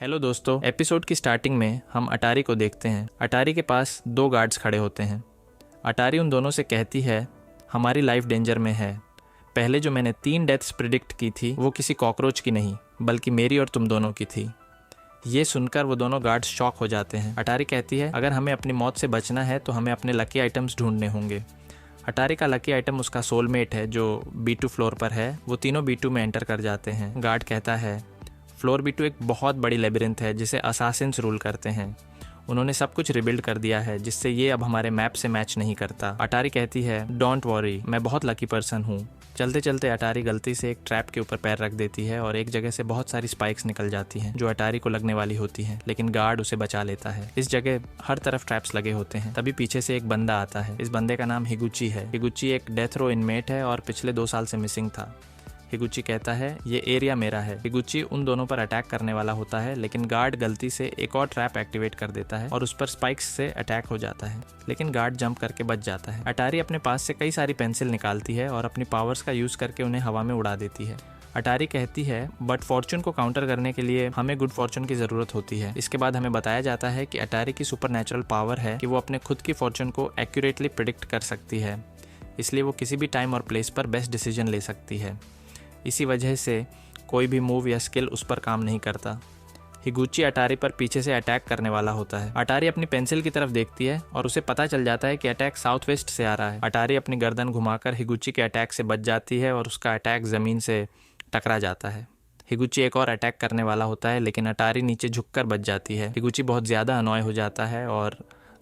Hello दोस्तों, episode की starting में हम अटारी को देखते हैं। अटारी के पास दो गार्ड्स खड़े होते हैं। अटारी उन दोनों से कहती है, हमारी लाइफ डेंजर में है। पहले जो मैंने 3 डेथ्स प्रिडिक्ट की थी वो किसी कॉकरोच की नहीं बल्कि मेरी और तुम दोनों की थी। ये सुनकर वो दोनों गार्ड्स शॉक हो जाते हैं। अटारी कहती है, अगर हमें अपनी मौत से बचना है तो हमें अपने लकी आइटम्स ढूंढने होंगे। अटारी का लकी आइटम उसका सोलमेट है जो B2 फ्लोर पर है। वो तीनों B2 में एंटर कर जाते हैं। गार्ड कहता है, फ्लोर B2 एक बहुत बड़ी लेबिरिंथ है जिसे असासिन्स रूल करते हैं। उन्होंने सब कुछ रिबिल्ड कर दिया है जिससे ये अब हमारे मैप से मैच नहीं करता। अटारी कहती है, डोंट वरी, मैं बहुत लकी पर्सन हूँ। चलते चलते अटारी गलती से एक ट्रैप के ऊपर पैर रख देती है और एक जगह से बहुत सारी स्पाइक्स निकल जाती हैं जो अटारी को लगने वाली होती हैं, लेकिन गार्ड उसे बचा लेता है। इस जगह हर तरफ ट्रैप्स लगे होते हैं। तभी पीछे से एक बंदा आता है। इस बंदे का नाम हिगुची है। हिगुची एक डेथ रो इनमेट है और पिछले 2 साल से मिसिंग था। हिगुची कहता है, ये एरिया मेरा है। हिगुची उन दोनों पर अटैक करने वाला होता है, लेकिन गार्ड गलती से एक और ट्रैप एक्टिवेट कर देता है और उस पर स्पाइक्स से अटैक हो जाता है, लेकिन गार्ड जंप करके बच जाता है। अटारी अपने पास से कई सारी पेंसिल निकालती है और अपनी पावर्स का यूज करके उन्हें हवा में उड़ा देती है। अटारी कहती है, बट फॉर्चून को काउंटर करने के लिए हमें गुड फॉर्चून की जरूरत होती है। इसके बाद हमें बताया जाता है कि अटारी की सुपर नेचुरल पावर है कि वो अपने खुद की फॉर्चून को एक्यूरेटली प्रिडिक्ट कर सकती है, इसलिए वो किसी भी टाइम और प्लेस पर बेस्ट डिसीजन ले सकती है। इसी वजह से कोई भी मूव या स्किल उस पर काम नहीं करता। हिगुची अटारी पर पीछे से अटैक करने वाला होता है। अटारी अपनी पेंसिल की तरफ देखती है और उसे पता चल जाता है कि अटैक साउथ वेस्ट से आ रहा है। अटारी अपनी गर्दन घुमाकर हिगुची के अटैक से बच जाती है और उसका अटैक जमीन से टकरा जाता है। हिगुची एक और अटैक करने वाला होता है, लेकिन अटारी नीचे झुककर बच जाती है। हिगुची बहुत ज़्यादा अनॉय हो जाता है और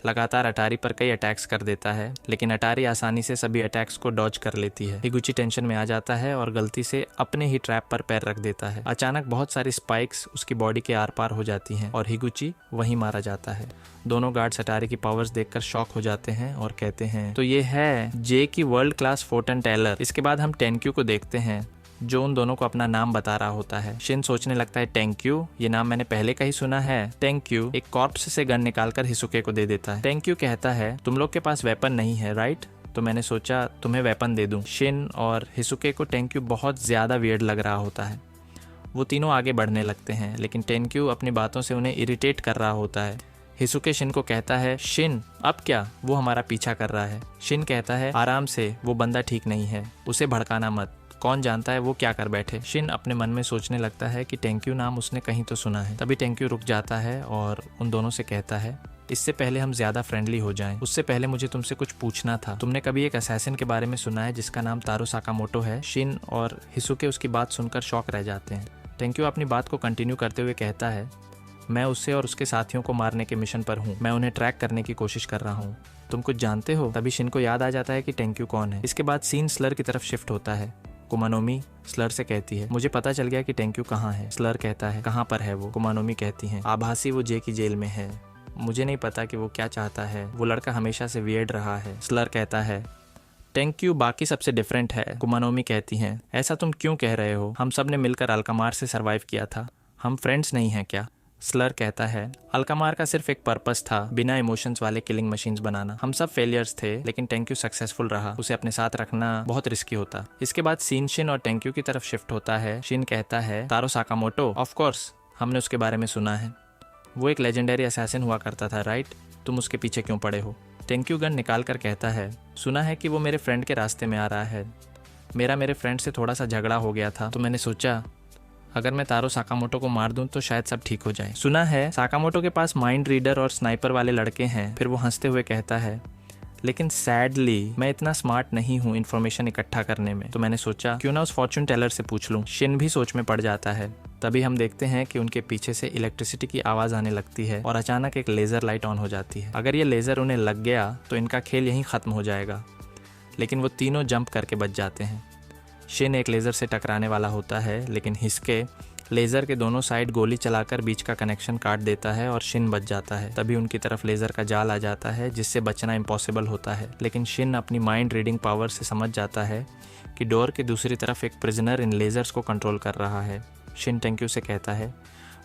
लगातार अटारी पर कई अटैक्स कर देता है, लेकिन अटारी आसानी से सभी अटैक्स को डॉज कर लेती है। हिगुची टेंशन में आ जाता है और गलती से अपने ही ट्रैप पर पैर रख देता है। अचानक बहुत सारी स्पाइक्स उसकी बॉडी के आर पार हो जाती हैं और हिगुची वहीं मारा जाता है। दोनों गार्ड्स अटारी की पावर्स देखकर शॉक हो जाते हैं और कहते हैं, तो ये है जे की वर्ल्ड क्लास फोर्टन टेलर। इसके बाद हम टेंक्यू को देखते हैं जो उन दोनों को अपना नाम बता रहा होता है। शिन सोचने लगता है, टेंक्यू, ये नाम मैंने पहले का ही सुना है। टेंक्यू एक कॉर्प्स से गन निकालकर हिसुके को दे देता है। टेंक्यू कहता है, तुम लोग के पास वेपन नहीं है राइट, तो मैंने सोचा तुम्हें वेपन दे दूं। शिन और हिसुके को टेंक्यू बहुत ज्यादा वियर्ड लग रहा होता है। वो तीनों आगे बढ़ने लगते हैं, लेकिन टेंक्यू अपनी बातों से उन्हें इरिटेट कर रहा होता है। हिसुके शिन को कहता है, शिन अब क्या, वो हमारा पीछा कर रहा है। शिन कहता है, आराम से, वो बंदा ठीक नहीं है, उसे भड़काना मत, कौन जानता है वो क्या कर बैठे। शिन अपने मन में सोचने लगता है कि टेंक्यू नाम उसने कहीं तो सुना है। तभी टेंक्यू रुक जाता है और उन दोनों से कहता है, इससे पहले हम ज्यादा फ्रेंडली हो जाएं, उससे पहले मुझे तुमसे कुछ पूछना था। तुमने कभी एक असैसिन के बारे में सुना है जिसका नाम तारो साकामोटो है? शिन और हिसुके उसकी बात सुनकर शॉक रह जाते हैं। टेंक्यू अपनी बात को कंटिन्यू करते हुए कहता है, मैं उससे और उसके साथियों को मारने के मिशन पर हूँ। मैं उन्हें ट्रैक करने की कोशिश कर रहा हूँ। तुम कुछ जानते हो? तभी शिन को याद आ जाता है कि टेंक्यू कौन है। इसके बाद सीन स्लर की तरफ शिफ्ट होता है। कुमानोमी स्लर से कहती है, मुझे पता चल गया कि टेंक्यू कहाँ है। स्लर कहता है, कहाँ पर है वो? कुमानोमी कहती है, आभासी वो जे की जेल में है। मुझे नहीं पता कि वो क्या चाहता है, वो लड़का हमेशा से वियर्ड रहा है। स्लर कहता है, टेंक्यू बाकी सबसे डिफरेंट है। कुमानोमी कहती हैं, ऐसा तुम क्यों कह रहे हो? हम सब ने मिलकर अल्कामार से सरवाइव किया था, हम फ्रेंड्स नहीं हैं क्या? स्लर कहता है, अल्कामार का सिर्फ एक पर्पस था, बिना इमोशंस वाले किलिंग मशीन्स बनाना। हम सब फेलियर्स थे, लेकिन टेंक्यू सक्सेसफुल रहा। उसे अपने साथ रखना बहुत रिस्की होता। इसके बाद सीन शिन और टेंक्यू की तरफ शिफ्ट होता है। शिन कहता है, तारो साकामोटो, ऑफ कोर्स हमने उसके बारे में सुना है। वो एक लेजेंडरी असैसिन हुआ करता था राइट, तुम उसके पीछे क्यों पड़े हो? टेंक्यू गन निकाल कर कहता है, सुना है कि वो मेरे फ्रेंड के रास्ते में आ रहा है। मेरे फ्रेंड से थोड़ा सा झगड़ा हो गया था, तो मैंने सोचा अगर मैं तारो साकामोटो को मार दूं तो शायद सब ठीक हो जाए। सुना है साकामोटो के पास माइंड रीडर और स्नाइपर वाले लड़के हैं। फिर वो हंसते हुए कहता है, लेकिन सैडली मैं इतना स्मार्ट नहीं हूँ इन्फॉर्मेशन इकट्ठा करने में, तो मैंने सोचा क्यों ना उस फॉर्चून टेलर से पूछ लूँ। शिन भी सोच में पड़ जाता है। तभी हम देखते हैं कि उनके पीछे से इलेक्ट्रिसिटी की आवाज़ आने लगती है और अचानक एक लेज़र लाइट ऑन हो जाती है। अगर ये लेज़र उन्हें लग गया तो इनका खेल यहीं ख़त्म हो जाएगा, लेकिन वो तीनों जंप करके बच जाते हैं। शिन एक लेज़र से टकराने वाला होता है, लेकिन हिसके लेज़र के दोनों साइड गोली चलाकर बीच का कनेक्शन काट देता है और शिन बच जाता है। तभी उनकी तरफ लेज़र का जाल आ जाता है जिससे बचना इम्पॉसिबल होता है, लेकिन शिन अपनी माइंड रीडिंग पावर से समझ जाता है कि डोर के दूसरी तरफ एक प्रिजनर इन लेज़र्स को कंट्रोल कर रहा है। शिन टेंक्यू से कहता है,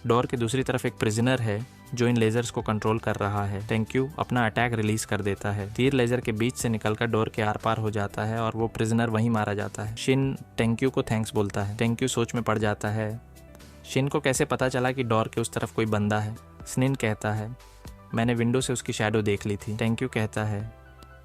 डोर की दूसरी तरफ एक प्रिजनर है जो इन लेजर्स को कंट्रोल कर रहा है। टेंक्यू अपना अटैक रिलीज कर देता है। तीर लेजर के बीच से निकलकर डोर के आर पार हो जाता है और वो प्रिजनर वहीं मारा जाता है। शिन टेंक्यू को थैंक्स बोलता है। टेंक्यू सोच में पड़ जाता है। शिन को कैसे पता चला कि डोर के उस तरफ कोई बंदा है? स्निन कहता है, मैंने विंडो से उसकी शैडो देख ली थी। टेंक्यू कहता है,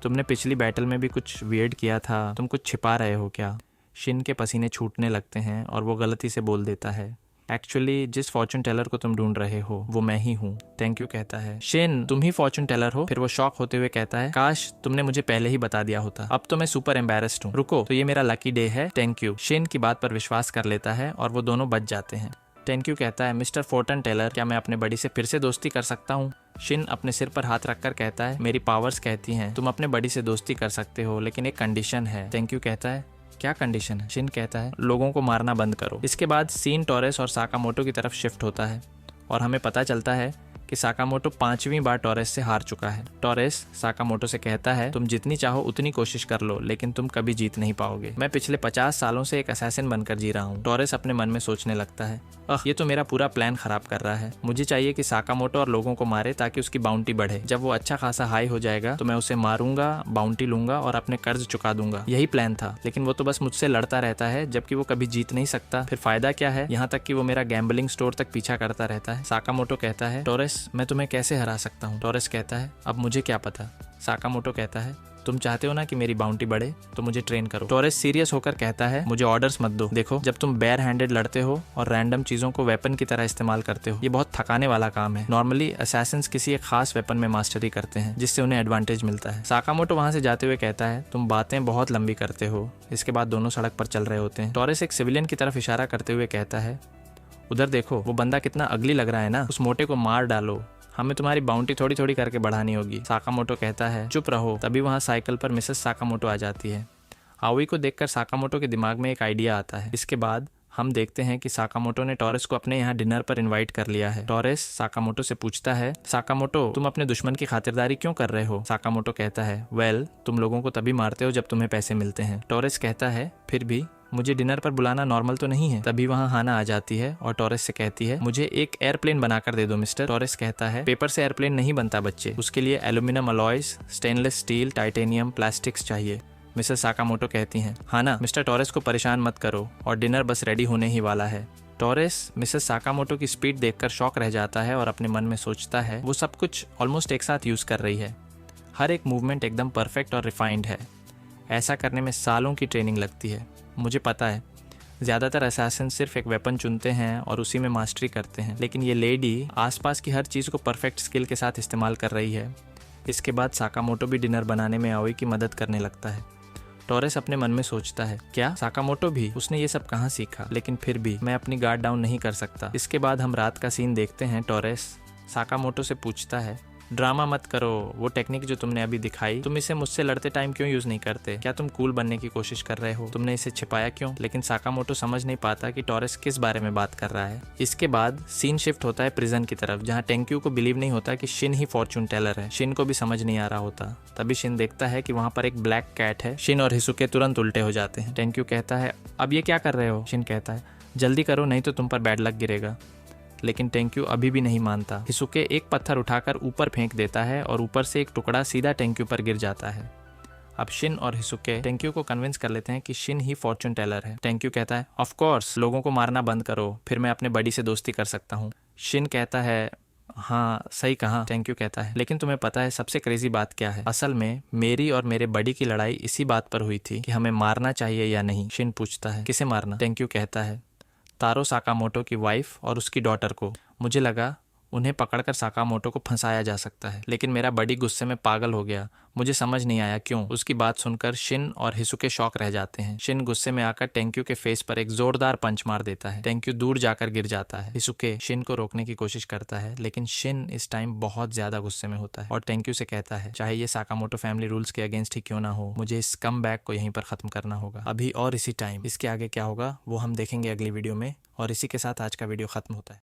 तुमने पिछली बैटल में भी कुछ वियर्ड किया था, तुम कुछ छिपा रहे हो क्या? शिन के पसीने छूटने लगते हैं और वो गलती से बोल देता है, एक्चुअली जिस फॉर्चून टेलर को तुम ढूंढ रहे हो वो मैं ही हूँ। टेंक्यू कहता है, शिन तुम ही फॉर्चून टेलर हो? फिर वो शॉक होते हुए कहता है, काश तुमने मुझे पहले ही बता दिया होता, अब तो मैं सुपर एम्बैरेस्ड हूँ। रुको, तो ये मेरा लकी डे है। टेंक्यू शिन की बात पर विश्वास कर लेता है और वो दोनों बच जाते हैं। टेंक्यू कहता है, मिस्टर फॉर्चून टेलर, क्या मैं अपने बडी से फिर से दोस्ती कर सकता हूँ? शिन अपने सिर पर हाथ रखकर कहता है, मेरी पावर्स कहती हैं तुम अपने बडी से दोस्ती कर सकते हो, लेकिन एक कंडीशन है। टेंक्यू कहता है, क्या कंडीशन है? शिन कहता है, लोगों को मारना बंद करो। इसके बाद सीन टोरेस और साकामोटो की तरफ शिफ्ट होता है और हमें पता चलता है कि साकामोटो 5वीं बार टोरेस से हार चुका है। टोरेस साकामोटो से कहता है, तुम जितनी चाहो उतनी कोशिश कर लो, लेकिन तुम कभी जीत नहीं पाओगे। मैं पिछले 50 सालों से एक असैसिन बनकर जी रहा हूँ। टोरेस अपने मन में सोचने लगता है, ये तो मेरा पूरा प्लान खराब कर रहा है। मुझे चाहिए कि साकामोटो और लोगों को मारे ताकि उसकी बाउंटी बढ़े। जब वो अच्छा खासा हाई हो जाएगा तो मैं उसे मारूंगा, बाउंटी लूंगा और अपने कर्ज चुका दूंगा। यही प्लान था, लेकिन वो तो बस मुझसे लड़ता रहता है, जबकि वो कभी जीत नहीं सकता। फिर फायदा क्या है? यहाँ तक कि वो मेरा गैम्बलिंग स्टोर तक पीछा करता रहता है। साकामोटो कहता है, टोरेस मैं तुम्हें कैसे हरा सकता हूँ? टोरेस कहता है, अब मुझे क्या पता। साकामोटो कहता है, तुम चाहते हो ना कि मेरी बाउंटी बढ़े, तो मुझे ट्रेन करो। टोरेस सीरियस होकर कहता है, मुझे ऑर्डर्स मत दो। देखो, जब तुम बेयर हैंडेड लड़ते हो और रैंडम चीजों को वेपन की तरह इस्तेमाल करते हो, ये बहुत थकाने वाला काम है। नॉर्मली असैसिन्स किसी एक खास वेपन में मास्टरी करते हैं जिससे उन्हें एडवांटेज मिलता है। साकामोटो वहां से जाते हुए कहता है, तुम बातें बहुत लंबी करते हो। इसके बाद दोनों सड़क पर चल रहे होते हैं। टोरेस एक सिविलियन की तरफ इशारा करते हुए कहता है, उधर देखो, वो बंदा कितना अगली लग रहा है ना, उस मोटे को मार डालो, हमें तुम्हारी बाउंटी थोड़ी थोड़ी करके बढ़ानी होगी। साकामोटो कहता है, चुप रहो। तभी वहाँ साइकिल पर मिसेस साकामोटो आ जाती है। आउई को देखकर साकामोटो के दिमाग में एक आइडिया आता है। इसके बाद हम देखते हैं कि साकामोटो ने टोरेस को अपने यहाँ डिनर पर इनवाइट कर लिया है। टोरेस साकामोटो से पूछता है, साकामोटो तुम अपने दुश्मन की खातिरदारी क्यों कर रहे हो? साकामोटो कहता है, वेल, तुम लोगों को तभी मारते हो जब तुम्हें पैसे मिलते हैं। टोरेस कहता है, फिर भी मुझे डिनर पर बुलाना नॉर्मल तो नहीं है। तभी वहाँ हाना आ जाती है और टोरेस से कहती है, मुझे एक एयरप्लेन बनाकर दे दो मिस्टर। टोरेस कहता है, पेपर से एयरप्लेन नहीं बनता बच्चे, उसके लिए aluminium alloys, stainless steel, titanium, plastics चाहिए। मिसेस साकामोटो कहती हैं, हाना, मिस्टर टोरेस को परेशान मत करो और डिनर बस रेडी होने ही वाला है। टोरेस मिसेस साकामोटो की स्पीड देखकर शॉक रह जाता है और अपने मन में सोचता है, वो सब कुछ ऑलमोस्ट एक साथ यूज कर रही है। हर एक मूवमेंट एकदम परफेक्ट और रिफाइंड है। ऐसा करने में सालों की ट्रेनिंग लगती है। मुझे पता है, ज़्यादातर असैसिन सिर्फ एक वेपन चुनते हैं और उसी में मास्टरी करते हैं, लेकिन ये लेडी आसपास की हर चीज़ को परफेक्ट स्किल के साथ इस्तेमाल कर रही है। इसके बाद साकामोटो भी डिनर बनाने में आउई की मदद करने लगता है। टोरेस अपने मन में सोचता है, क्या साकामोटो भी? उसने ये सब कहाँ सीखा? लेकिन फिर भी मैं अपनी गार्ड डाउन नहीं कर सकता। इसके बाद हम रात का सीन देखते हैं। टोरेस साकामोटो से पूछता है, ड्रामा मत करो, वो टेक्निक जो तुमने अभी दिखाई, तुम इसे मुझसे लड़ते टाइम क्यों यूज नहीं करते? क्या तुम कूल बनने की कोशिश कर रहे हो? तुमने इसे छिपाया क्यों? लेकिन साकामोटो समझ नहीं पाता कि टोरेस किस बारे में बात कर रहा है। इसके बाद सीन शिफ्ट होता है प्रिजन की तरफ, जहाँ टेंक्यू को बिलीव नहीं होता कि शिन ही फॉर्चून टेलर है। शिन को भी समझ नहीं आ रहा होता। तभी शिन देखता है कि वहाँ पर एक ब्लैक कैट है। शिन और हिसुके तुरंत उल्टे हो जाते हैं। टेंक्यू कहता है, अब ये क्या कर रहे हो? शिन कहता है, जल्दी करो नहीं तो तुम पर बैड लक गिरेगा। लेकिन टेंक्यू अभी भी नहीं मानता। हिसुके एक पत्थर उठाकर ऊपर फेंक देता है और ऊपर से एक टुकड़ा सीधा टेंक्यू पर गिर जाता है। अब शिन और हिसुके टेंक्यू को कन्विंस कर लेते हैं कि शिन ही फॉर्चून टेलर है। टेंक्यू कहता है, ऑफ कोर्स, लोगों को मारना बंद करो, फिर मैं अपने बडी से दोस्ती कर सकता हूँ। शिन कहता है, हाँ सही कहा। टेंक्यू कहता है, लेकिन तुम्हें पता है सबसे क्रेजी बात क्या है? असल में मेरी और मेरे बडी की लड़ाई इसी बात पर हुई थी कि हमें मारना चाहिए या नहीं। शिन पूछता है, किसे मारना? टेंक्यू कहता है, तारो साकामोटो की वाइफ और उसकी डॉटर को। मुझे लगा उन्हें पकड़कर साकामोटो को फंसाया जा सकता है, लेकिन मेरा बडी गुस्से में पागल हो गया। मुझे समझ नहीं आया क्यों। उसकी बात सुनकर शिन और हिसुके शॉक रह जाते हैं। शिन गुस्से में आकर टेंक्यू के फेस पर एक जोरदार पंच मार देता है। टेंक्यू दूर जाकर गिर जाता है। हिसुके शिन को रोकने की कोशिश करता है, लेकिन शिन इस टाइम बहुत ज्यादा गुस्से में होता है और टेंक्यू से कहता है, चाहे ये साकामोटो फैमिली रूल्स के अगेंस्ट ही क्यों ना हो, मुझे इस कम बैक को यहीं पर खत्म करना होगा, अभी और इसी टाइम। इसके आगे क्या होगा वो हम देखेंगे अगली वीडियो में। और इसी के साथ आज का वीडियो खत्म होता है।